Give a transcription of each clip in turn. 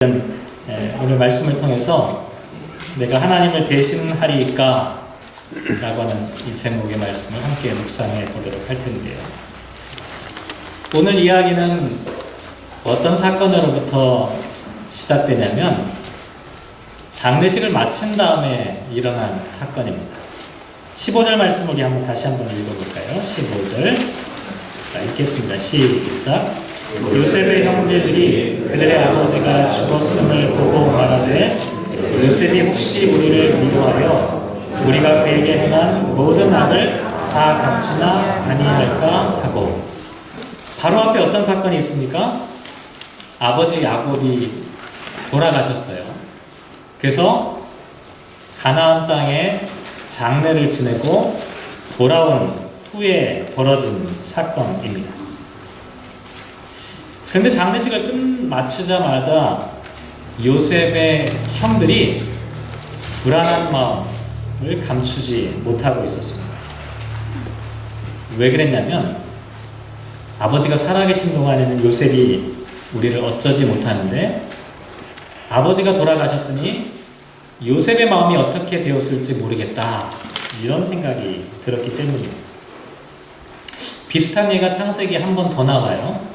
오늘 말씀을 통해서 내가 하나님을 대신하리까 라고 하는 이 제목의 말씀을 함께 묵상해 보도록 할 텐데요. 오늘 이야기는 어떤 사건으로부터 시작되냐면 장례식을 마친 다음에 일어난 사건입니다. 15절 말씀 우리 다시 한번 읽어볼까요? 15절 자, 읽겠습니다. 시작. 요셉의 형제들이 그들의 아버지가 죽었음을 보고 말하되 요셉이 혹시 우리를 미워하여 우리가 그에게 행한 모든 악을 다 갚지나 아니할까 하고, 바로 앞에 어떤 사건이 있습니까? 아버지 야곱이 돌아가셨어요. 그래서 가나안 땅에 장례를 지내고 돌아온 후에 벌어진 사건입니다. 그런데 장례식을 마치자마자 요셉의 형들이 불안한 마음을 감추지 못하고 있었습니다. 왜 그랬냐면 아버지가 살아계신 동안에는 요셉이 우리를 어쩌지 못하는데 아버지가 돌아가셨으니 요셉의 마음이 어떻게 되었을지 모르겠다, 이런 생각이 들었기 때문입니다. 비슷한 예가 창세기 한 번 더 나와요.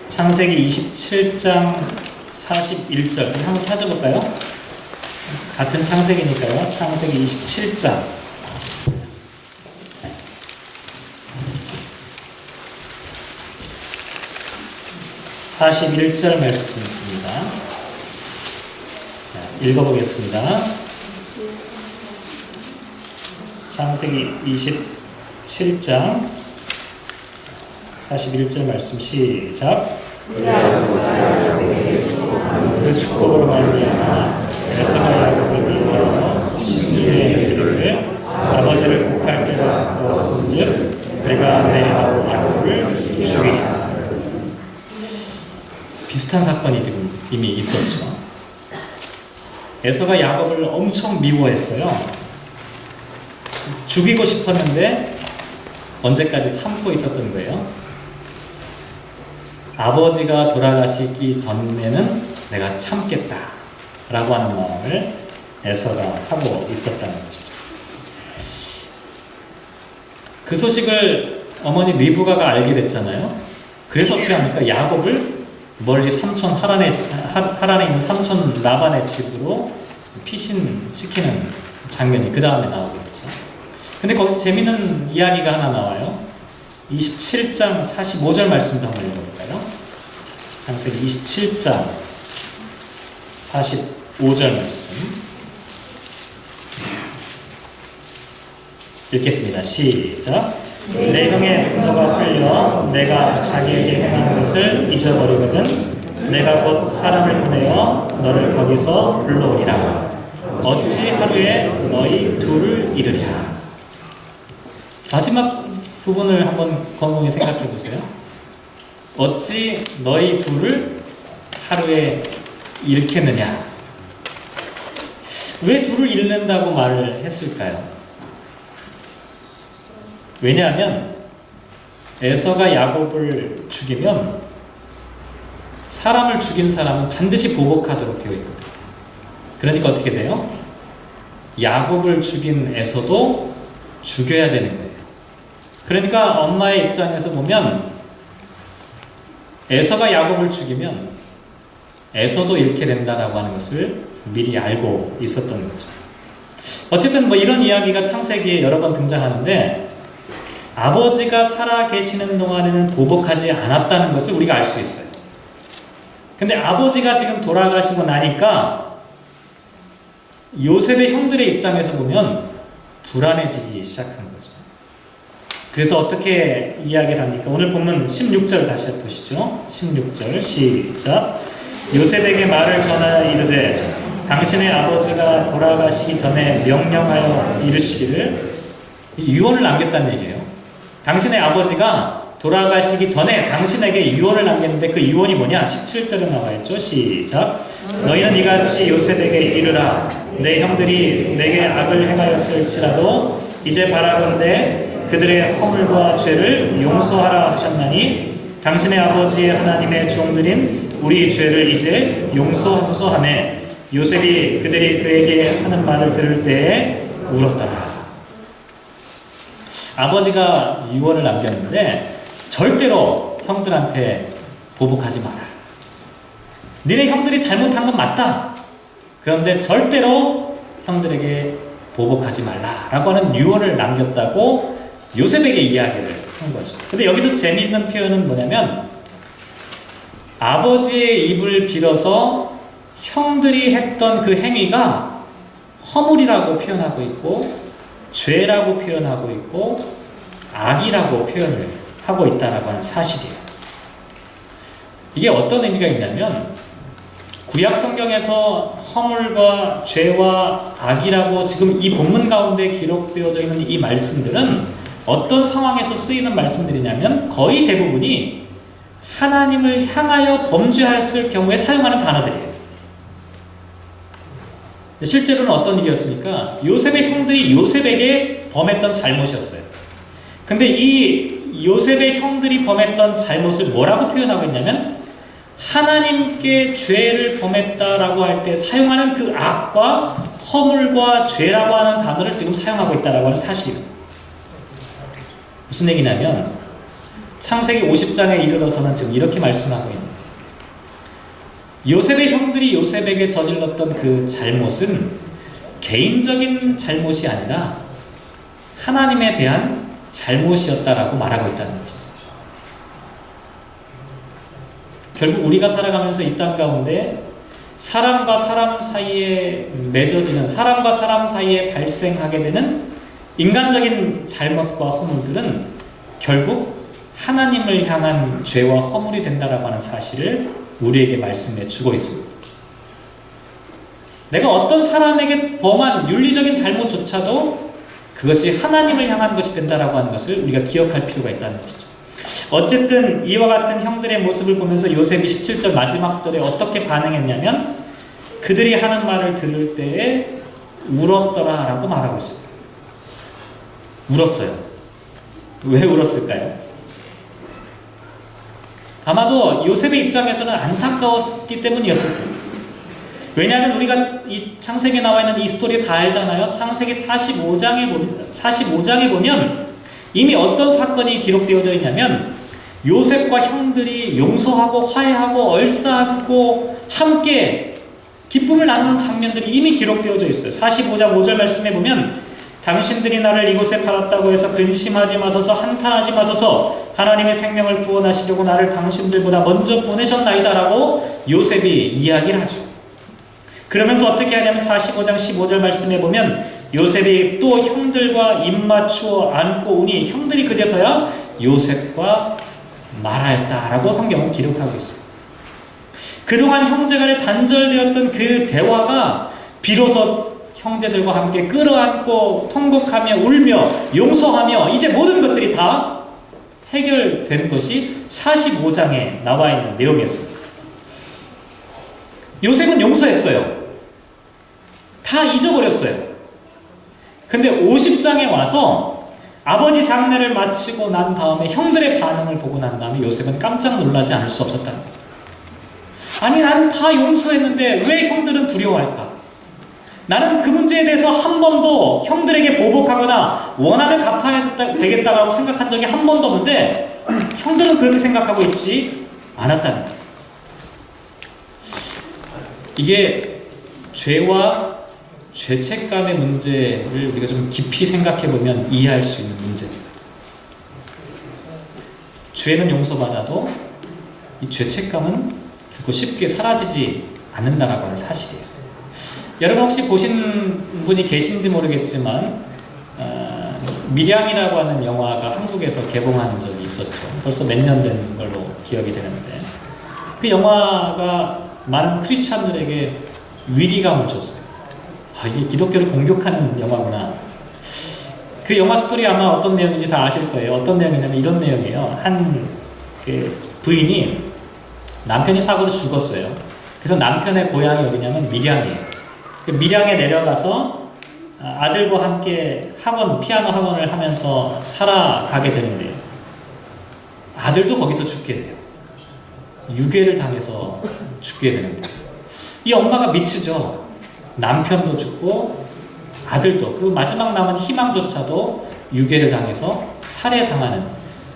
창세기 27장 41절 한번 찾아볼까요? 같은 창세기니까요. 창세기 27장 41절 말씀입니다. 자, 읽어보겠습니다. 창세기 27장 41절 말씀 시작. 그 축복으로 말미암아 에서가 야곱을 미워하여 심중에 이르되 아버지를 곡할 때가 되었은즉 내가 내 아우 야곱을 죽이리라. 비슷한 사건이 지금 이미 있었죠. 에서가 야곱을 엄청 미워했어요. 죽이고 싶었는데 언제까지 참고 있었던 거예요? 아버지가 돌아가시기 전에는 내가 참겠다 라고 하는 마음을 에서가 하고 있었다는 거죠. 그 소식을 어머니 리브가가 알게 됐잖아요. 그래서 어떻게 합니까? 야곱을 멀리 삼촌 하란에 있는 삼촌 라반의 집으로 피신시키는 장면이 그 다음에 나오겠죠. 근데 거기서 재미있는 이야기가 하나 나와요. 27장 45절 말씀도 한번 읽어볼까요? 창세기 27장 45절 말씀 읽겠습니다. 시작. 내 형의 분노가 풀려 내가 자기에게 행한 것을 잊어버리거든 내가 곧 사람을 보내어 너를 거기서 불러오리라. 어찌 하루에 너희 둘을 이르랴. 마지막 부분을 한번 곰곰이 생각해 보세요. 어찌 너희 둘을 하루에 잃겠느냐. 왜 둘을 잃는다고 말을 했을까요? 왜냐하면 에서가 야곱을 죽이면 사람을 죽인 사람은 반드시 보복하도록 되어 있거든요. 그러니까 어떻게 돼요? 야곱을 죽인 에서도 죽여야 되는 거예요. 그러니까 엄마의 입장에서 보면 에서가 야곱을 죽이면 에서도 잃게 된다라고 하는 것을 미리 알고 있었던 거죠. 어쨌든 이런 이야기가 창세기에 여러 번 등장하는데 아버지가 살아 계시는 동안에는 보복하지 않았다는 것을 우리가 알 수 있어요. 근데 아버지가 지금 돌아가시고 나니까 요셉의 형들의 입장에서 보면 불안해지기 시작한 거죠. 그래서 어떻게 이야기를 합니까? 오늘 본문 16절 다시 보시죠. 16절 시작. 요셉에게 말을 전하여 이르되 당신의 아버지가 돌아가시기 전에 명령하여 이르시기를, 유언을 남겼다는 얘기예요. 당신의 아버지가 돌아가시기 전에 당신에게 유언을 남겼는데 그 유언이 뭐냐? 17절에 나와 있죠. 시작. 너희는 이같이 요셉에게 이르라. 내 형들이 내게 악을 행하였을지라도 이제 바라건대 그들의 허물과 죄를 용서하라 하셨나니 당신의 아버지의 하나님의 종들인 우리 죄를 이제 용서하소서 하매 요셉이 그들이 그에게 하는 말을 들을 때에 울었더라. 아버지가 유언을 남겼는데 절대로 형들한테 보복하지 마라. 니네 형들이 잘못한 건 맞다. 그런데 절대로 형들에게 보복하지 말라라고 하는 유언을 남겼다고 요셉에게 이야기를 한 거죠. 근데 여기서 재미있는 표현은 뭐냐면 아버지의 입을 빌어서 형들이 했던 그 행위가 허물이라고 표현하고 있고 죄라고 표현하고 있고 악이라고 표현을 하고 있다라고 하는 사실이에요. 이게 어떤 의미가 있냐면 구약 성경에서 허물과 죄와 악이라고 지금 이 본문 가운데 기록되어져 있는 이 말씀들은 어떤 상황에서 쓰이는 말씀들이냐면 거의 대부분이 하나님을 향하여 범죄했을 경우에 사용하는 단어들이에요. 실제로는 어떤 일이었습니까? 요셉의 형들이 요셉에게 범했던 잘못이었어요. 근데 이 요셉의 형들이 범했던 잘못을 뭐라고 표현하고 있냐면 하나님께 죄를 범했다라고 할 때 사용하는 그 악과 허물과 죄라고 하는 단어를 지금 사용하고 있다라고 하는 사실입니다. 무슨 얘기냐면 창세기 50장에 이르러서는 지금 이렇게 말씀하고 있는 거예요. 요셉의 형들이 요셉에게 저질렀던 그 잘못은 개인적인 잘못이 아니라 하나님에 대한 잘못이었다라고 말하고 있다는 것이죠. 결국 우리가 살아가면서 이 땅 가운데 사람과 사람 사이에 맺어지는, 사람과 사람 사이에 발생하게 되는 인간적인 잘못과 허물들은 결국 하나님을 향한 죄와 허물이 된다라고 하는 사실을 우리에게 말씀해 주고 있습니다. 내가 어떤 사람에게 범한 윤리적인 잘못조차도 그것이 하나님을 향한 것이 된다라고 하는 것을 우리가 기억할 필요가 있다는 것이죠. 어쨌든 이와 같은 형들의 모습을 보면서 요셉이 17절 마지막 절에 어떻게 반응했냐면 그들이 하는 말을 들을 때에 울었더라 라고 말하고 있습니다. 울었어요. 왜 울었을까요? 아마도 요셉의 입장에서는 안타까웠기 때문이었을 거예요. 왜냐하면 우리가 이 창세기에 나와 있는 이 스토리 다 알잖아요. 창세기 45장에 보면 이미 어떤 사건이 기록되어져 있냐면 요셉과 형들이 용서하고 화해하고 얼싸안고 함께 기쁨을 나누는 장면들이 이미 기록되어져 있어요. 45장 5절 말씀에 보면 당신들이 나를 이곳에 팔았다고 해서 근심하지 마소서, 한탄하지 마소서, 하나님의 생명을 구원하시려고 나를 당신들보다 먼저 보내셨나이다 라고 요셉이 이야기를 하죠. 그러면서 어떻게 하냐면 45장 15절 말씀에 보면 요셉이 또 형들과 입맞추어 안고 오니 형들이 그제서야 요셉과 말하였다라고 성경은 기록하고 있어요. 그동안 형제간에 단절되었던 그 대화가 비로소 형제들과 함께 끌어안고 통곡하며 울며 용서하며 이제 모든 것들이 다 해결된 것이 45장에 나와 있는 내용이었습니다. 요셉은 용서했어요. 다 잊어버렸어요. 근데 50장에 와서 아버지 장례를 마치고 난 다음에 형들의 반응을 보고 난 다음에 요셉은 깜짝 놀라지 않을 수 없었다는 거예요. 아니 나는 다 용서했는데 왜 형들은 두려워할까? 나는 그 문제에 대해서 한 번도 형들에게 보복하거나 원한을 갚아야 되겠다고 생각한 적이 한 번도 없는데 형들은 그렇게 생각하고 있지 않았다는 거예요. 이게 죄와 죄책감의 문제를 우리가 좀 깊이 생각해보면 이해할 수 있는 문제입니다. 죄는 용서받아도 이 죄책감은 결코 쉽게 사라지지 않는다라고 하는 사실이에요. 여러분 혹시 보신 분이 계신지 모르겠지만 밀양이라고 하는 영화가 한국에서 개봉한 적이 있었죠. 벌써 몇 년 된 걸로 기억이 되는데 그 영화가 많은 크리스찬들에게 위기감을 줬어요. 이게 기독교를 공격하는 영화구나. 그 영화 스토리 아마 어떤 내용인지 다 아실 거예요. 어떤 내용이냐면 이런 내용이에요. 한 부인이 남편이 사고로 죽었어요. 그래서 남편의 고향이 어디냐면 밀양이에요. 밀양에 내려가서 아들과 함께 피아노 학원을 하면서 살아가게 되는데요. 아들도 거기서 죽게 돼요. 유괴를 당해서 죽게 되는데 이 엄마가 미치죠. 남편도 죽고 아들도 그 마지막 남은 희망조차도 유괴를 당해서 살해당하는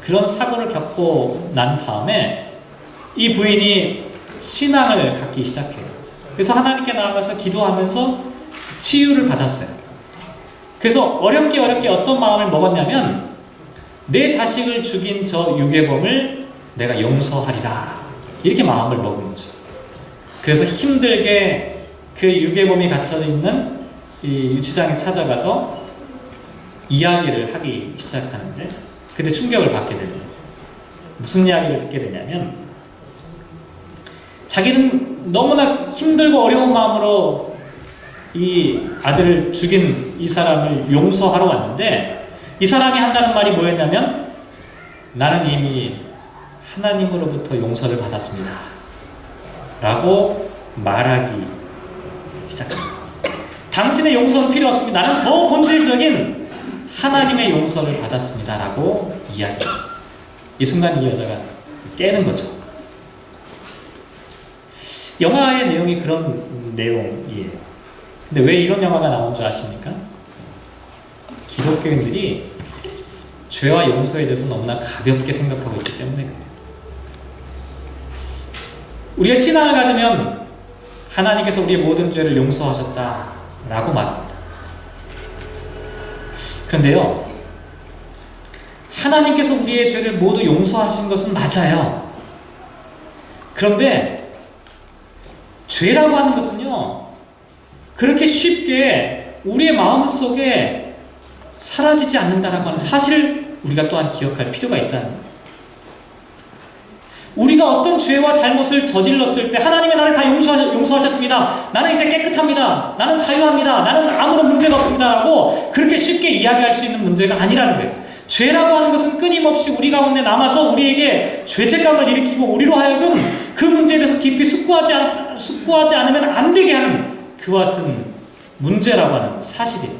그런 사고를 겪고 난 다음에 이 부인이 신앙을 갖기 시작해요. 그래서 하나님께 나아가서 기도하면서 치유를 받았어요. 그래서 어렵게 어떤 마음을 먹었냐면 내 자식을 죽인 저 유괴범을 내가 용서하리라 이렇게 마음을 먹은 거죠. 그래서 힘들게 그 유괴범이 갇혀져 있는 이 유치장에 찾아가서 이야기를 하기 시작하는데 그때 충격을 받게 됩니다. 무슨 이야기를 듣게 되냐면 자기는 너무나 힘들고 어려운 마음으로 이 아들을 죽인 이 사람을 용서하러 왔는데 이 사람이 한다는 말이 뭐였냐면 나는 이미 하나님으로부터 용서를 받았습니다 라고 말하기 시작합니다. 당신의 용서는 필요 없습니다. 나는 더 본질적인 하나님의 용서를 받았습니다 라고 이야기해요. 이 순간 이 여자가 깨는 거죠. 영화의 내용이 그런 내용이에요. 근데 왜 이런 영화가 나온 줄 아십니까? 기독교인들이 죄와 용서에 대해서 너무나 가볍게 생각하고 있기 때문에 그래요. 우리가 신앙을 가지면 하나님께서 우리의 모든 죄를 용서하셨다라고 말합니다. 그런데요, 하나님께서 우리의 죄를 모두 용서하신 것은 맞아요. 그런데 죄라고 하는 것은요, 그렇게 쉽게 우리의 마음속에 사라지지 않는다라고 하는 사실을 우리가 또한 기억할 필요가 있다는 거예요. 우리가 어떤 죄와 잘못을 저질렀을 때 하나님이 나를 다 용서하셨습니다. 나는 이제 깨끗합니다. 나는 자유합니다. 나는 아무런 문제가 없습니다. 라고 그렇게 쉽게 이야기할 수 있는 문제가 아니라는 거예요. 죄라고 하는 것은 끊임없이 우리 가운데 남아서 우리에게 죄책감을 일으키고 우리로 하여금 그 문제에 대해서 깊이 숙고하지 않으면 안 되게 하는 그와 같은 문제라고 하는 사실이에요.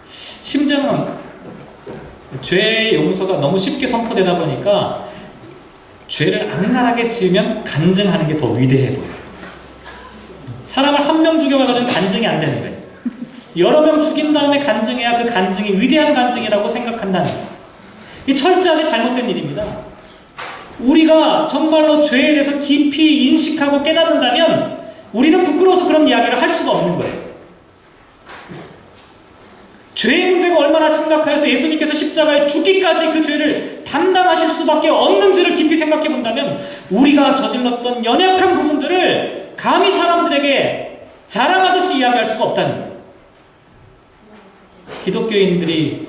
심지어는 죄의 용서가 너무 쉽게 선포되다 보니까 죄를 악랄하게 지으면 간증하는 게 더 위대해 보여요. 사람을 한 명 죽여가지고 간증이 안 되는 거예요. 여러 명 죽인 다음에 간증해야 그 간증이 위대한 간증이라고 생각한다는 거예요. 이 철저하게 잘못된 일입니다. 우리가 정말로 죄에 대해서 깊이 인식하고 깨닫는다면 우리는 부끄러워서 그런 이야기를 할 수가 없는 거예요. 죄의 문제가 얼마나 심각해서 예수님께서 십자가에 죽기까지 그 죄를 담당하실 수밖에 없는지를 깊이 생각해 본다면 우리가 저질렀던 연약한 부분들을 감히 사람들에게 자랑하듯이 이야기할 수가 없다는 거예요. 기독교인들이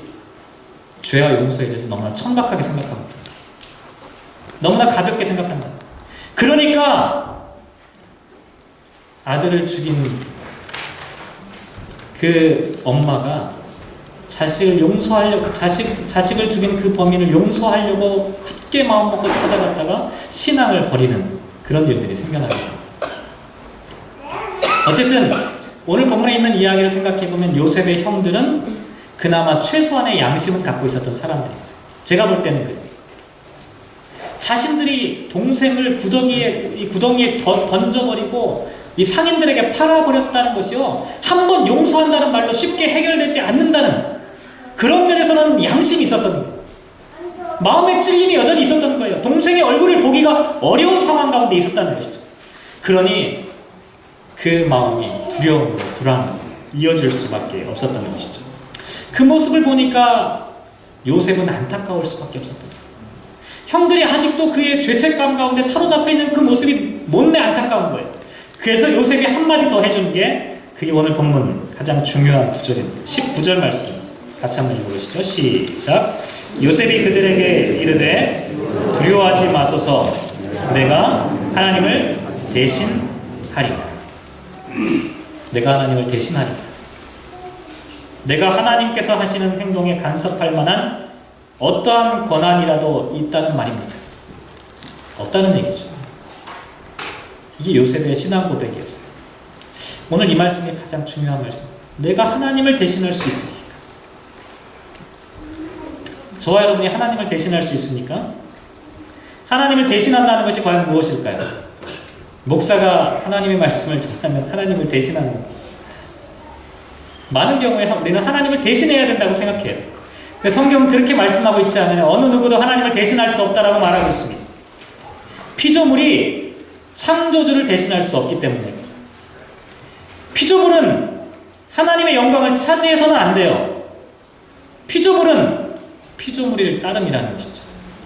죄와 용서에 대해서 너무나 천박하게 생각합니다. 너무나 가볍게 생각한다. 그러니까 아들을 죽인 그 엄마가 자식을 용서하려고, 자식을 죽인 그 범인을 용서하려고 굳게 마음먹고 찾아갔다가 신앙을 버리는 그런 일들이 생겨납니다. 어쨌든 오늘 본문에 있는 이야기를 생각해보면 요셉의 형들은 그나마 최소한의 양심은 갖고 있었던 사람들이었어요. 제가 볼 때는 그래요. 자신들이 동생을 구덩이에 던져버리고 이 상인들에게 팔아버렸다는 것이요, 한번 용서한다는 말로 쉽게 해결되지 않는다는 그런 면에서는 양심이 있었던 거예요. 마음의 찔림이 여전히 있었던 거예요. 동생의 얼굴을 보기가 어려운 상황 가운데 있었다는 것이죠. 그러니 그 마음이 두려움으로 불안으로 이어질 수밖에 없었던 것이죠. 그 모습을 보니까 요셉은 안타까울 수밖에 없었던 거예요. 형들이 아직도 그의 죄책감 가운데 사로잡혀 있는 그 모습이 못내 안타까운 거예요. 그래서 요셉이 한마디 더 해주는 게 그게 오늘 본문 가장 중요한 구절입니다. 19절 말씀 같이 한번 읽어보시죠. 시작. 요셉이 그들에게 이르되 두려워하지 마소서, 내가 하나님을 대신하리라. 내가 하나님을 대신하리라. 내가 하나님께서 하시는 행동에 간섭할 만한 어떠한 권한이라도 있다는 말입니다. 없다는 얘기죠. 이게 요셉의 신앙 고백이었어요. 오늘 이 말씀이 가장 중요한 말씀입니다. 내가 하나님을 대신할 수 있습니까? 저와 여러분이 하나님을 대신할 수 있습니까? 하나님을 대신한다는 것이 과연 무엇일까요? 목사가 하나님의 말씀을 전하면 하나님을 대신하는 것. 많은 경우에 우리는 하나님을 대신해야 된다고 생각해요. 성경은 그렇게 말씀하고 있지 않아요. 어느 누구도 하나님을 대신할 수 없다라고 말하고 있습니다. 피조물이 창조주를 대신할 수 없기 때문입니다. 피조물은 하나님의 영광을 차지해서는 안 돼요. 피조물은 피조물일 따름이라는 것이죠.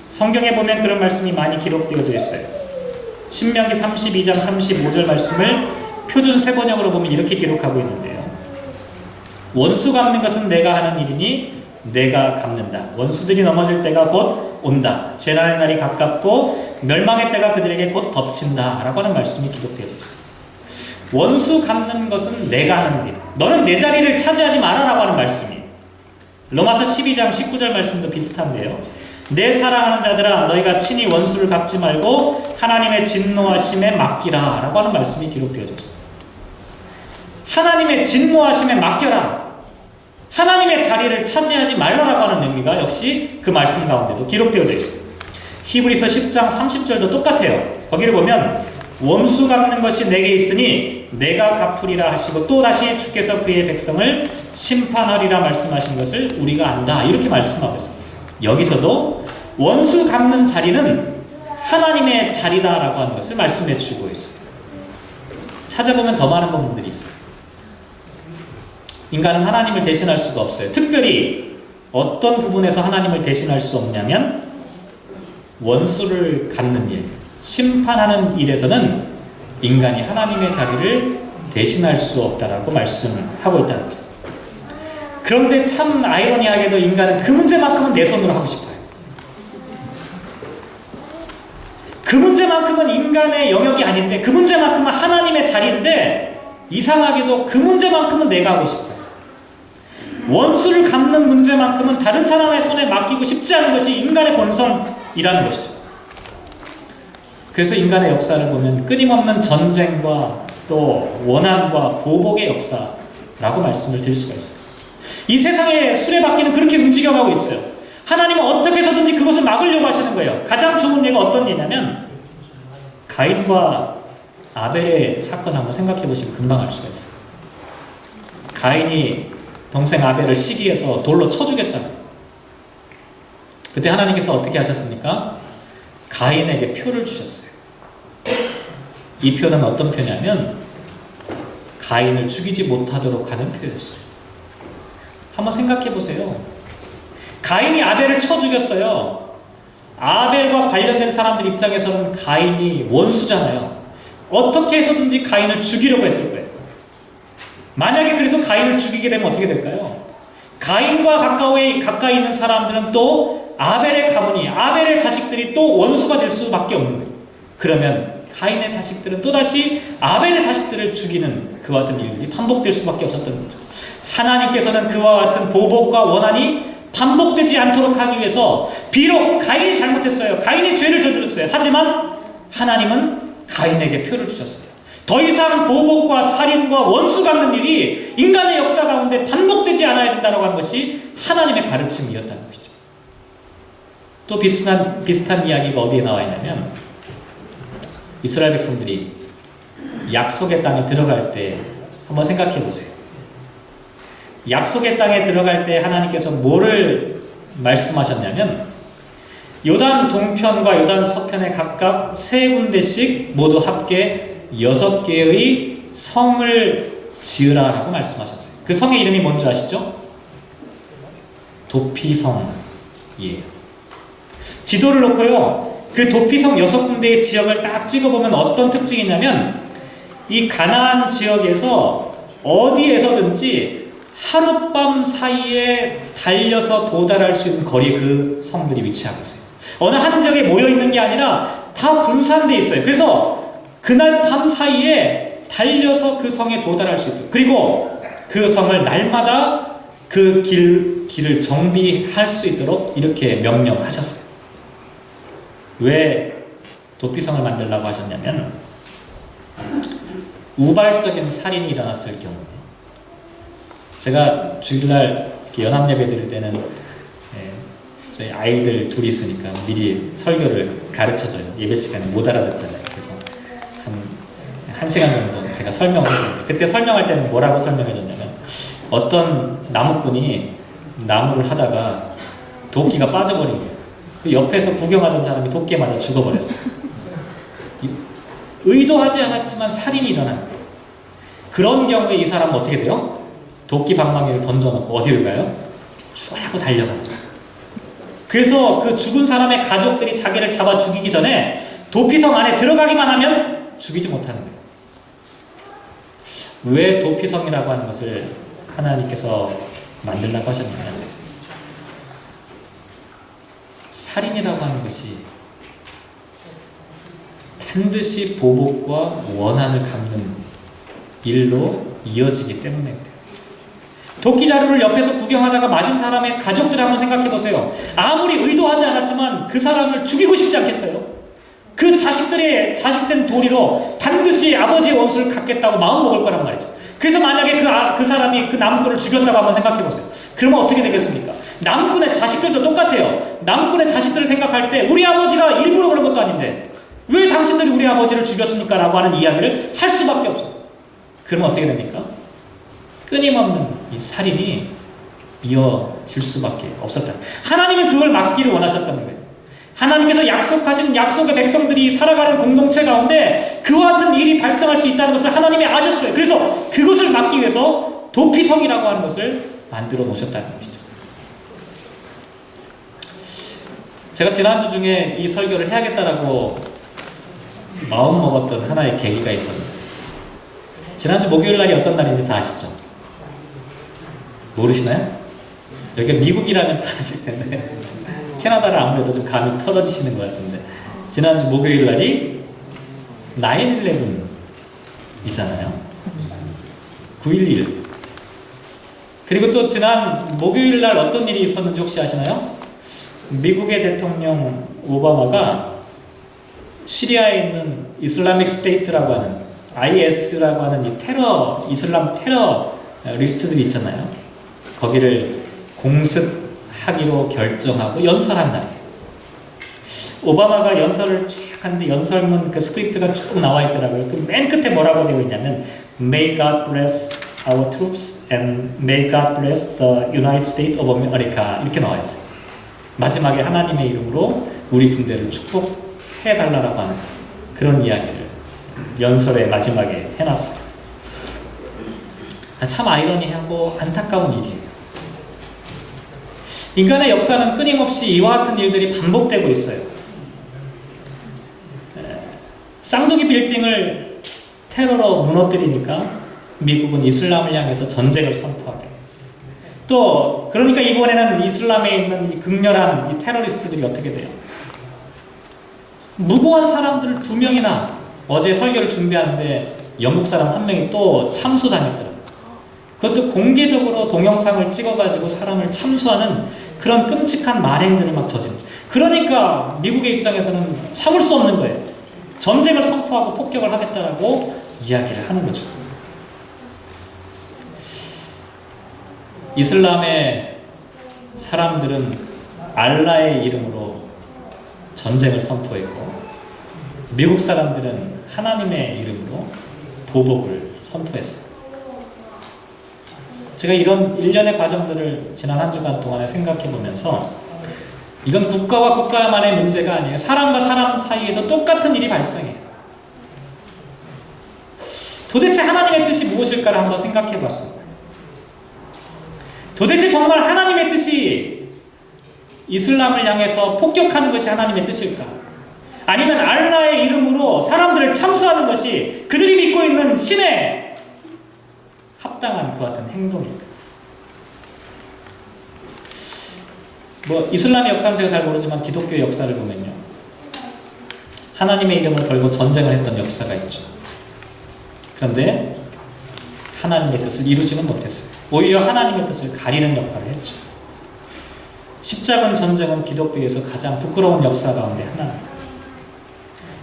성경에 보면 그런 말씀이 많이 기록되어져 있어요. 신명기 32장 35절 말씀을 표준 세번역으로 보면 이렇게 기록하고 있는데요. 원수 갚는 것은 내가 하는 일이니 내가 갚는다. 원수들이 넘어질 때가 곧 온다. 재난의 날이 가깝고 멸망의 때가 그들에게 곧 덮친다. 라고 하는 말씀이 기록되어 있어요. 원수 갚는 것은 내가 하는 일이다. 너는 내 자리를 차지하지 마라 라고 하는 말씀이에요. 로마서 12장 19절 말씀도 비슷한데요. 내 사랑하는 자들아 너희가 친히 원수를 갚지 말고 하나님의 진노하심에 맡기라 라고 하는 말씀이 기록되어 있어요. 하나님의 진노하심에 맡겨라. 하나님의 자리를 차지하지 말라라고 하는 의미가 역시 그 말씀 가운데도 기록되어져 있어요. 히브리서 10장 30절도 똑같아요. 거기를 보면 원수 갚는 것이 내게 있으니 내가 갚으리라 하시고 또다시 주께서 그의 백성을 심판하리라 말씀하신 것을 우리가 안다. 이렇게 말씀하고 있어요. 여기서도 원수 갚는 자리는 하나님의 자리다라고 하는 것을 말씀해 주고 있어요. 찾아보면 더 많은 부분들이 있어요. 인간은 하나님을 대신할 수가 없어요. 특별히 어떤 부분에서 하나님을 대신할 수 없냐면 원수를 갚는 일, 심판하는 일에서는 인간이 하나님의 자리를 대신할 수 없다라고 말씀하고 있다는 거죠. 그런데 참 아이러니하게도 인간은 그 문제만큼은 내 손으로 하고 싶어요. 그 문제만큼은 인간의 영역이 아닌데 그 문제만큼은 하나님의 자리인데 이상하게도 그 문제만큼은 내가 하고 싶어요. 원수를 갚는 문제만큼은 다른 사람의 손에 맡기고 싶지 않은 것이 인간의 본성이라는 것이죠. 그래서 인간의 역사를 보면 끊임없는 전쟁과 또 원한과 보복의 역사라고 말씀을 드릴 수가 있어요. 이 세상의 수레바퀴는 그렇게 움직여가고 있어요. 하나님은 어떻게 해서든지 그것을 막으려고 하시는 거예요. 가장 좋은 예가 어떤 예냐면 가인과 아벨의 사건 한번 생각해 보시면 금방 알 수가 있어요. 가인이 동생 아벨을 시기해서 돌로 쳐 죽였잖아요. 그때 하나님께서 어떻게 하셨습니까? 가인에게 표를 주셨어요. 이 표는 어떤 표냐면 가인을 죽이지 못하도록 하는 표였어요. 한번 생각해 보세요. 가인이 아벨을 쳐 죽였어요. 아벨과 관련된 사람들 입장에서는 가인이 원수잖아요. 어떻게 해서든지 가인을 죽이려고 했을 거예요. 만약에 그래서 가인을 죽이게 되면 어떻게 될까요? 가인과 가까이 있는 사람들은 또 아벨의 가문이, 아벨의 자식들이 또 원수가 될 수밖에 없는 거예요. 그러면 가인의 자식들은 또다시 아벨의 자식들을 죽이는 그와 같은 일들이 반복될 수밖에 없었던 거죠. 하나님께서는 그와 같은 보복과 원한이 반복되지 않도록 하기 위해서 비록 가인이 잘못했어요. 가인이 죄를 저질렀어요. 하지만 하나님은 가인에게 표를 주셨어요. 더 이상 보복과 살인과 원수 갚는 일이 인간의 역사 가운데 반복되지 않아야 된다고 하는 것이 하나님의 가르침이었다는 것이죠. 또 비슷한 이야기가 어디에 나와 있냐면 이스라엘 백성들이 약속의 땅에 들어갈 때 한번 생각해 보세요. 약속의 땅에 들어갈 때 하나님께서 뭐를 말씀하셨냐면 요단 동편과 요단 서편에 각각 3군데씩 모두 합계 6개의 성을 지으라라고 말씀하셨어요. 그 성의 이름이 뭔지 아시죠? 도피성이에요. 지도를 놓고요. 그 도피성 6군데의 지역을 딱 찍어보면 어떤 특징이 있냐면 이 가나안 지역에서 어디에서든지 하룻밤 사이에 달려서 도달할 수 있는 거리에 그 성들이 위치하고 있어요. 어느 한 지역에 모여있는 게 아니라 다 분산되어 있어요. 그래서 그날 밤 사이에 달려서 그 성에 도달할 수 있도록, 그리고 그 성을 날마다 그 길을 정비할 수 있도록 이렇게 명령하셨어요. 왜 도피성을 만들라고 하셨냐면 우발적인 살인이 일어났을 경우에, 제가 주일날 연합예배 드릴 때는 저희 아이들 둘이 있으니까 미리 설교를 가르쳐줘요. 예배 시간에 못 알아듣잖아요. 그래서 한 시간 정도 제가 설명을 해줬는데, 그때 설명할 때는 뭐라고 설명해줬냐면, 어떤 나무꾼이 나무를 하다가 도끼가 빠져버린 거예요. 그 옆에서 구경하던 사람이 도끼에 맞아 죽어버렸어요. 의도하지 않았지만 살인이 일어난 거예요. 그런 경우에 이 사람은 어떻게 돼요? 도끼 방망이를 던져놓고 어디를 가요? 죽으라고 달려가요. 그래서 그 죽은 사람의 가족들이 자기를 잡아 죽이기 전에 도피성 안에 들어가기만 하면 죽이지 못하는 거예요. 왜 도피성이라고 하는 것을 하나님께서 만들라고 하셨냐면, 살인이라고 하는 것이 반드시 보복과 원한을 갚는 일로 이어지기 때문에 그래요. 도끼 자루를 옆에서 구경하다가 맞은 사람의 가족들 한번 생각해 보세요. 아무리 의도하지 않았지만 그 사람을 죽이고 싶지 않겠어요? 그 자식들의 자식된 도리로 반드시 아버지의 원수를 갚겠다고 마음먹을 거란 말이죠. 그래서 만약에 그 사람이 그 나무꾼을 죽였다고 한번 생각해 보세요. 그러면 어떻게 되겠습니까? 나무꾼의 자식들도 똑같아요. 나무꾼의 자식들을 생각할 때 우리 아버지가 일부러 그런 것도 아닌데 왜 당신들이 우리 아버지를 죽였습니까? 라고 하는 이야기를 할 수밖에 없어요. 그러면 어떻게 됩니까? 끊임없는 이 살인이 이어질 수밖에 없었다. 하나님은 그걸 막기를 원하셨다는 거예요. 하나님께서 약속하신 약속의 백성들이 살아가는 공동체 가운데 그와 같은 일이 발생할 수 있다는 것을 하나님이 아셨어요. 그래서 그것을 막기 위해서 도피성이라고 하는 것을 만들어 놓으셨다는 것이죠. 제가 지난주 중에 이 설교를 해야겠다라고 마음먹었던 하나의 계기가 있었는데, 지난주 목요일 날이 어떤 날인지 다 아시죠? 모르시나요? 여기가 미국이라면 다 아실 텐데 캐나다를 아무래도 좀 감이 떨어지시는 것 같은데, 지난주 목요일 날이 9/11이잖아요. 9.11. 그리고 또 지난 목요일 날 어떤 일이 있었는지 혹시 아시나요? 미국의 대통령 오바마가 시리아에 있는 이슬라믹 스테이트라고 하는 IS라고 하는 이 이슬람 테러 리스트들이 있잖아요. 거기를 공습하기로 결정하고 연설한 날이에요. 오바마가 연설을 쫙 하는데 연설문 그 스크립트가 쭉 나와 있더라고요. 그 맨 끝에 뭐라고 되어 있냐면 May God bless our troops and may God bless the United States of America 이렇게 나와 있어요. 마지막에 하나님의 이름으로 우리 군대를 축복해달라고 하는 그런 이야기를 연설의 마지막에 해놨어요. 참 아이러니하고 안타까운 일이에요. 인간의 역사는 끊임없이 이와 같은 일들이 반복되고 있어요. 쌍둥이 빌딩을 테러로 무너뜨리니까 미국은 이슬람을 향해서 전쟁을 선포하게. 또 그러니까 이번에는 이슬람에 있는 이 극렬한 이 테러리스트들이 어떻게 돼요? 무고한 사람들을 2명이나 어제 설교를 준비하는데 영국 사람 1명이 또 참수당했더라고요. 그것도 공개적으로 동영상을 찍어가지고 사람을 참수하는 그런 끔찍한 만행들을 막 저집니다. 그러니까 미국의 입장에서는 참을 수 없는 거예요. 전쟁을 선포하고 폭격을 하겠다라고 이야기를 하는 거죠. 이슬람의 사람들은 알라의 이름으로 전쟁을 선포했고, 미국 사람들은 하나님의 이름으로 보복을 선포했어요. 제가 이런 일련의 과정들을 지난 한 주간 동안에 생각해 보면서 이건 국가와 국가만의 문제가 아니에요. 사람과 사람 사이에도 똑같은 일이 발생해요. 도대체 하나님의 뜻이 무엇일까를 한번 생각해 봤습니다. 도대체 정말 하나님의 뜻이 이슬람을 향해서 폭격하는 것이 하나님의 뜻일까? 아니면 알라의 이름으로 사람들을 참수하는 것이 그들이 믿고 있는 신의 합당한 그 같은 행동일까? 이슬람의 역사는 제가 잘 모르지만 기독교의 역사를 보면요, 하나님의 이름을 걸고 전쟁을 했던 역사가 있죠. 그런데 하나님의 뜻을 이루지는 못했어요. 오히려 하나님의 뜻을 가리는 역할을 했죠. 십자군 전쟁은 기독교에서 가장 부끄러운 역사 가운데 하나입니다.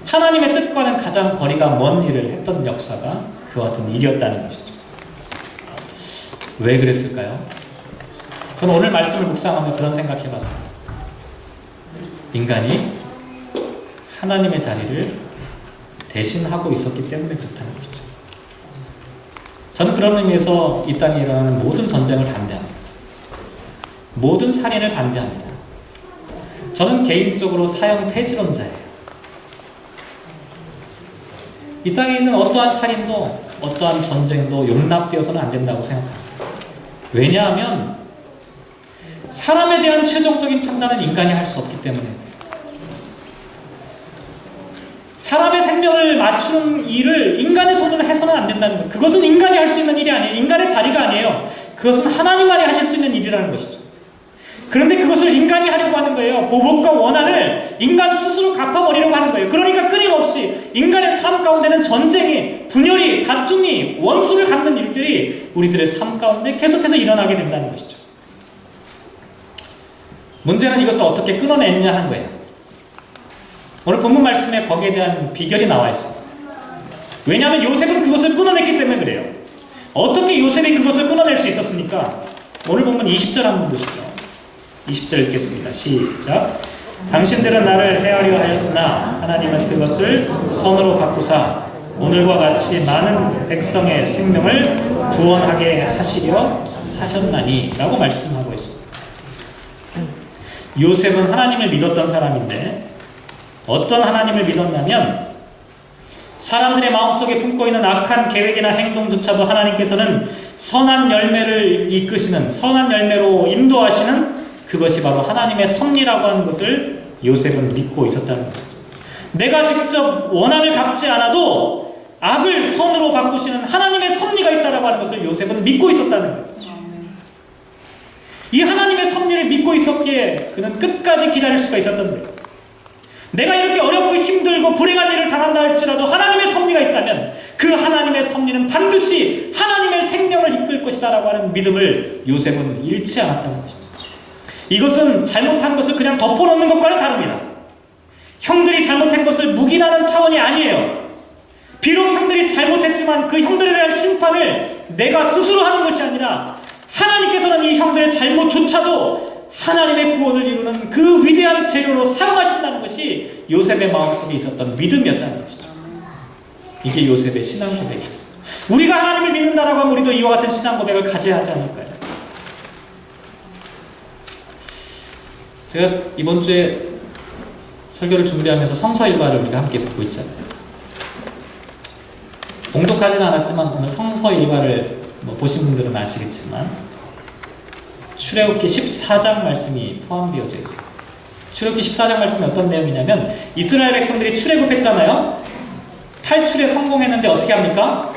하나님의 뜻과는 가장 거리가 먼 일을 했던 역사가 그와 같은 일이었다는 것이죠. 왜 그랬을까요? 저는 오늘 말씀을 묵상하며 그런 생각해 봤습니다. 인간이 하나님의 자리를 대신하고 있었기 때문에 그렇다는 것이죠. 저는 그런 의미에서 이 땅에 일어나는 모든 전쟁을 반대합니다. 모든 살인을 반대합니다. 저는 개인적으로 사형 폐지론자예요. 이 땅에 있는 어떠한 살인도 어떠한 전쟁도 용납되어서는 안 된다고 생각합니다. 왜냐하면 사람에 대한 최종적인 판단은 인간이 할 수 없기 때문에 사람의 생명을 맞추는 일을 인간의 손으로 해서는 안 된다는 것. 그것은 인간이 할 수 있는 일이 아니에요. 인간의 자리가 아니에요. 그것은 하나님만이 하실 수 있는 일이라는 것이죠. 그런데 그것을 인간이 하려고 하는 거예요. 보복과 원한을 인간 스스로 갚아버리려고 하는 거예요. 그러니까 끊임없이 인간의 삶 가운데는 전쟁이, 분열이, 다툼이, 원수를 갖는 일들이 우리들의 삶 가운데 계속해서 일어나게 된다는 것이죠. 문제는 이것을 어떻게 끊어내느냐 하는 거예요. 오늘 본문 말씀에 거기에 대한 비결이 나와 있습니다. 왜냐하면 요셉은 그것을 끊어냈기 때문에 그래요. 어떻게 요셉이 그것을 끊어낼 수 있었습니까? 오늘 본문 20절 한번 보시죠. 20절 읽겠습니다. 시작. 당신들은 나를 해하려 하였으나 하나님은 그것을 선으로 바꾸사 오늘과 같이 많은 백성의 생명을 구원하게 하시려 하셨나니 라고 말씀하고 있습니다. 요셉은 하나님을 믿었던 사람인데 어떤 하나님을 믿었냐면 사람들의 마음속에 품고 있는 악한 계획이나 행동조차도 하나님께서는 선한 열매를 이끄시는, 선한 열매로 인도하시는 그것이 바로 하나님의 섭리라고 하는 것을 요셉은 믿고 있었다는 것이죠. 내가 직접 원한을 갚지 않아도 악을 선으로 바꾸시는 하나님의 섭리가 있다라고 하는 것을 요셉은 믿고 있었다는 거예요. 이 하나님의 섭리를 믿고 있었기에 그는 끝까지 기다릴 수가 있었던 거예요. 내가 이렇게 어렵고 힘들고 불행한 일을 당한다 할지라도 하나님의 섭리가 있다면 그 하나님의 섭리는 반드시 하나님의 생명을 이끌 것이다 라고 하는 믿음을 요셉은 잃지 않았다는 것입니다. 이것은 잘못한 것을 그냥 덮어놓는 것과는 다릅니다. 형들이 잘못한 것을 묵인하는 차원이 아니에요. 비록 형들이 잘못했지만 그 형들에 대한 심판을 내가 스스로 하는 것이 아니라 하나님께서는 이 형들의 잘못조차도 하나님의 구원을 이루는 그 위대한 재료로 사용하신다는 것이 요셉의 마음속에 있었던 믿음이었다는 것이죠. 이게 요셉의 신앙 고백이었어요. 우리가 하나님을 믿는다라고 하면 우리도 이와 같은 신앙 고백을 가져야 하지 않을까요? 제가 이번 주에 설교를 준비하면서 성서 일과를 우리가 함께 듣고 있잖아요. 봉독하지는 않았지만 오늘 성서 일과를 보신 분들은 아시겠지만 출애굽기 14장 말씀이 포함되어져 있어요. 출애굽기 14장 말씀이 어떤 내용이냐면 이스라엘 백성들이 출애굽했잖아요. 탈출에 성공했는데 어떻게 합니까?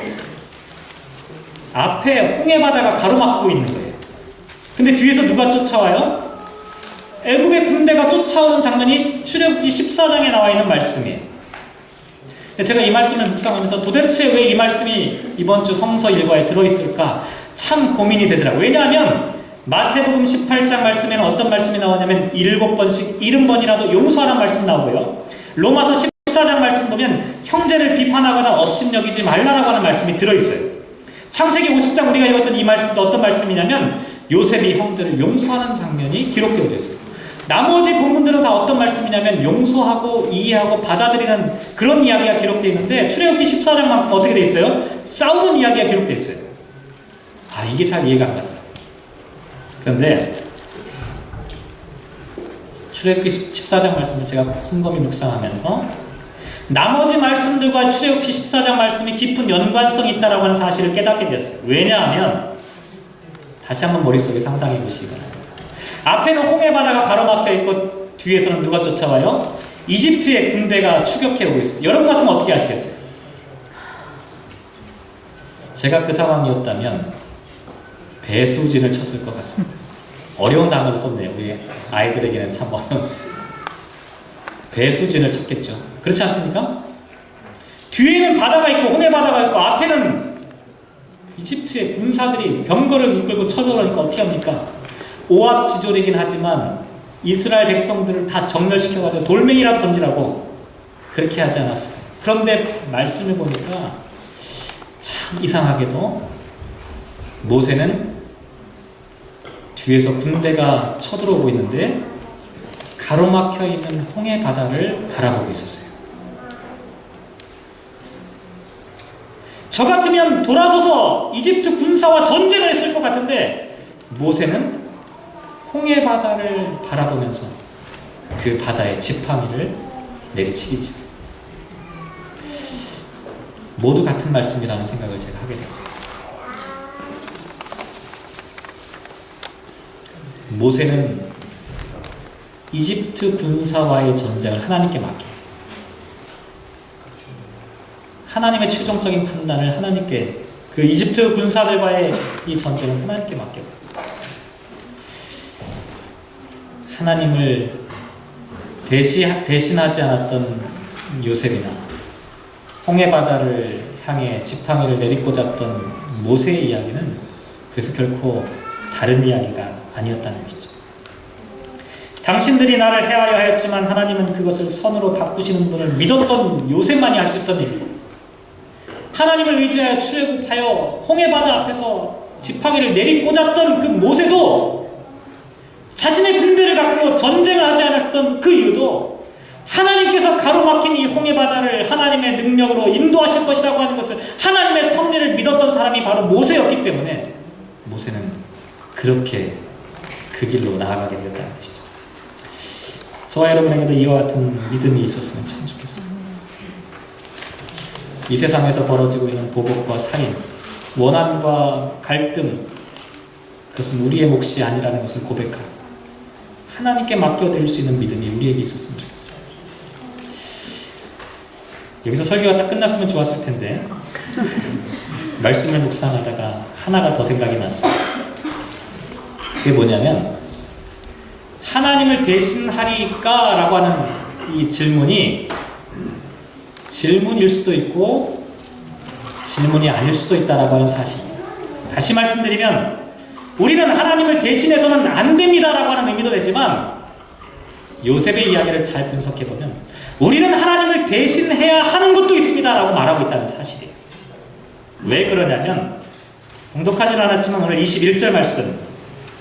앞에 홍해 바다가 가로막고 있는 거예요. 근데 뒤에서 누가 쫓아와요? 애굽의 군대가 쫓아오는 장면이 출애굽기 14장에 나와 있는 말씀이에요. 제가 이 말씀을 묵상하면서 도대체 왜 이 말씀이 이번 주 성서 일과에 들어있을까 참 고민이 되더라고요. 왜냐하면 마태복음 18장 말씀에는 어떤 말씀이 나오냐면 7번씩 70번이라도 용서하라는 말씀 나오고요. 로마서 14장 말씀 보면 형제를 비판하거나 업신여기지 말라라고 하는 말씀이 들어있어요. 창세기 50장 우리가 읽었던 이 말씀도 어떤 말씀이냐면 요셉이 형들을 용서하는 장면이 기록되어 있어요. 나머지 본문들은 다 어떤 말씀이냐면 용서하고 이해하고 받아들이는 그런 이야기가 기록되어 있는데 출애굽기 14장만큼 어떻게 되어 있어요? 싸우는 이야기가 기록되어 있어요. 이게 잘 이해가 안 가요. 그런데 출애굽기 14장 말씀을 제가 곰곰이 묵상하면서 나머지 말씀들과 출애굽기 14장 말씀이 깊은 연관성이 있다라고 하는 사실을 깨닫게 되었어요. 왜냐하면 다시 한번 머릿속에 상상해 보시기 바랍니다. 앞에는 홍해 바다가 가로막혀 있고 뒤에서는 누가 쫓아와요? 이집트의 군대가 추격해 오고 있습니다. 여러분 같으면 어떻게 하시겠어요? 제가 그 상황이었다면 배수진을 쳤을 것 같습니다. 어려운 단어를 썼네요. 우리 아이들에게는 참 어려운. 배수진을 쳤겠죠. 그렇지 않습니까? 뒤에는 바다가 있고 홍해 바다가 있고 앞에는 이집트의 군사들이 병거를 이끌고 쳐들어오니까 어떻게 합니까? 오합지졸이긴 하지만 이스라엘 백성들을 다 정멸시켜가지고 돌멩이라도 던지라고 그렇게 하지 않았어요. 그런데 말씀을 보니까 참 이상하게도 모세는 뒤에서 군대가 쳐들어오고 있는데 가로막혀 있는 홍해 바다를 바라보고 있었어요. 저 같으면 돌아서서 이집트 군사와 전쟁을 했을 것 같은데 모세는 홍해 바다를 바라보면서 그 바다의 지팡이를 내리치기죠. 모두 같은 말씀이라는 생각을 제가 하게 됐어요. 모세는 이집트 군사와의 전쟁을 하나님께 맡깁니다. 하나님의 최종적인 판단을 하나님께, 그 이집트 군사들과의 이 전쟁을 하나님께 맡겨요. 하나님을 대신하지 않았던 요셉이나 홍해 바다를 향해 지팡이를 내리꽂았던 모세의 이야기는 그래서 결코 다른 이야기가 아니었다는 것이죠. 당신들이 나를 해하려 하였지만 하나님은 그것을 선으로 바꾸시는 분을 믿었던 요셉만이 할 수 있던 일이고, 하나님을 의지하여 출애굽하여 홍해 바다 앞에서 지팡이를 내리꽂았던 그 모세도 자신의 군대를 갖고 전쟁을 하지 않았던 그 이유도 하나님께서 가로막힌 이 홍해 바다를 하나님의 능력으로 인도하실 것이라고 하는 것을, 하나님의 섭리를 믿었던 사람이 바로 모세였기 때문에 모세는 그렇게 그 길로 나아가게 되었다는 것이죠. 저와 여러분에게도 이와 같은 믿음이 있었으면 참 좋겠습니다. 이 세상에서 벌어지고 있는 보복과 살인, 원한과 갈등, 그것은 우리의 몫이 아니라는 것을 고백하고 하나님께 맡겨드릴 수 있는 믿음이 우리에게 있었으면 좋겠습니다. 여기서 설교가 딱 끝났으면 좋았을 텐데 말씀을 묵상하다가 하나가 더 생각이 났어요. 그게 뭐냐면, 하나님을 대신하리까? 라고 하는 이 질문이 질문일 수도 있고 질문이 아닐 수도 있다라고 하는 사실입니다. 다시 말씀드리면, 우리는 하나님을 대신해서는 안 됩니다 라고 하는 의미도 되지만, 요셉의 이야기를 잘 분석해보면 우리는 하나님을 대신해야 하는 것도 있습니다 라고 말하고 있다는 사실이에요. 왜 그러냐면, 봉독하지는 않았지만 오늘 21절 말씀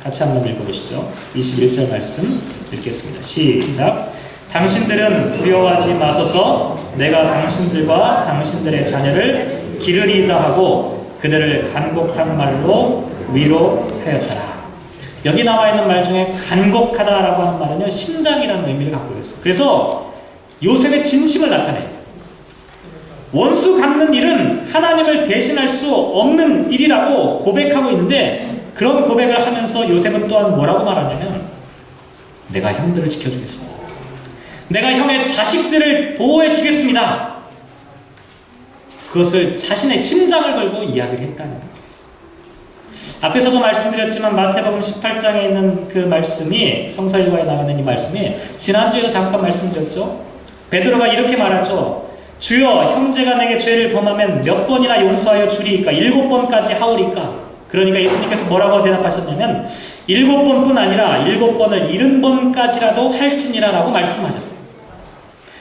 같이 한번 읽어보시죠. 21절 말씀 읽겠습니다. 시작. 당신들은 두려워하지 마소서. 내가 당신들과 당신들의 자녀를 기르리이다 하고 그들을 간곡한 말로 위로하였더라. 여기 나와 있는 말 중에 간곡하다라고 하는 말은요, 심장이라는 의미를 갖고 있어요. 그래서 요셉의 진심을 나타내요. 원수 갚는 일은 하나님을 대신할 수 없는 일이라고 고백하고 있는데, 그런 고백을 하면서 요셉은 또한 뭐라고 말하냐면, 내가 형들을 지켜주겠습니다. 내가 형의 자식들을 보호해 주겠습니다. 그것을 자신의 심장을 걸고 이야기를 했다는 거예요. 앞에서도 말씀드렸지만 마태복음 18장에 있는 그 말씀이, 성서일과에 나가는 이 말씀이 지난주에도 잠깐 말씀드렸죠. 베드로가 이렇게 말하죠. 주여, 형제가 내게 죄를 범하면 몇 번이나 용서하여 주리이까? 7번까지 하오리까? 그러니까 예수님께서 뭐라고 대답하셨냐면 7번뿐 아니라 7번을 70번까지라도 할지니라 라고 말씀하셨어요.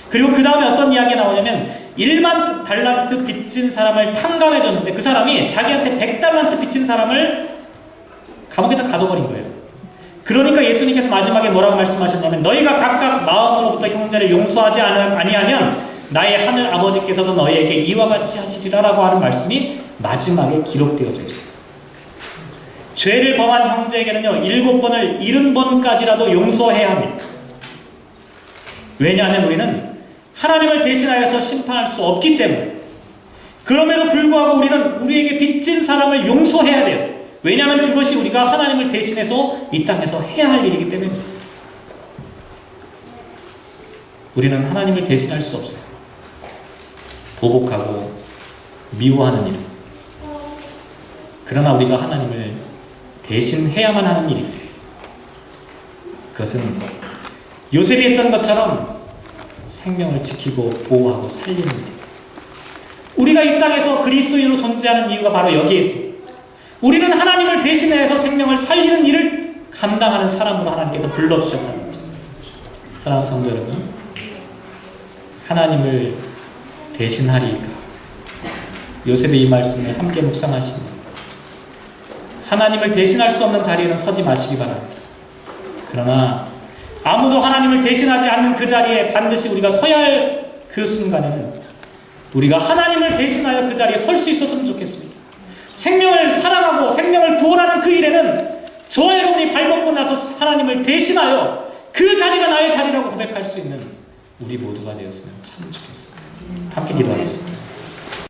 그리고 그 다음에 어떤 이야기가 나오냐면 1만 달란트 빚진 사람을 탕감해 줬는데 그 사람이 자기한테 100달란트 빚진 사람을 감옥에다 가둬버린 거예요. 그러니까 예수님께서 마지막에 뭐라고 말씀하셨냐면, 너희가 각각 마음으로부터 형제를 용서하지 아니하면 나의 하늘 아버지께서도 너희에게 이와 같이 하시리라 라고 하는 말씀이 마지막에 기록되어져 있어요. 죄를 범한 형제에게는요, 7번을 70번까지라도 용서해야 합니다. 왜냐하면 우리는 하나님을 대신하여서 심판할 수 없기 때문에. 그럼에도 불구하고 우리는 우리에게 빚진 사람을 용서해야 돼요. 왜냐하면 그것이 우리가 하나님을 대신해서 이 땅에서 해야 할 일이기 때문입니다. 우리는 하나님을 대신할 수 없어요. 보복하고 미워하는 일. 그러나 우리가 하나님을 대신해야만 하는 일이 있어요. 그것은 요셉이 했던 것처럼 생명을 지키고 보호하고 살리는 일이에요. 우리가 이 땅에서 그리스도인으로 존재하는 이유가 바로 여기에 있습니다. 우리는 하나님을 대신해서 생명을 살리는 일을 감당하는 사람으로 하나님께서 불러주셨다는 거죠. 사랑하는 성도 여러분, 하나님을 대신하리이까? 요셉의 이 말씀을 함께 묵상하시면 하나님을 대신할 수 없는 자리에는 서지 마시기 바랍니다. 그러나 아무도 하나님을 대신하지 않는 그 자리에 반드시 우리가 서야 할 그 순간에는 우리가 하나님을 대신하여 그 자리에 설 수 있었으면 좋겠습니다. 생명을 사랑하고 생명을 구원하는 그 일에는 저와 여러분이 발벗고 나서 하나님을 대신하여 그 자리가 나의 자리라고 고백할 수 있는 우리 모두가 되었으면 참 좋겠습니다. 함께 기도하겠습니다.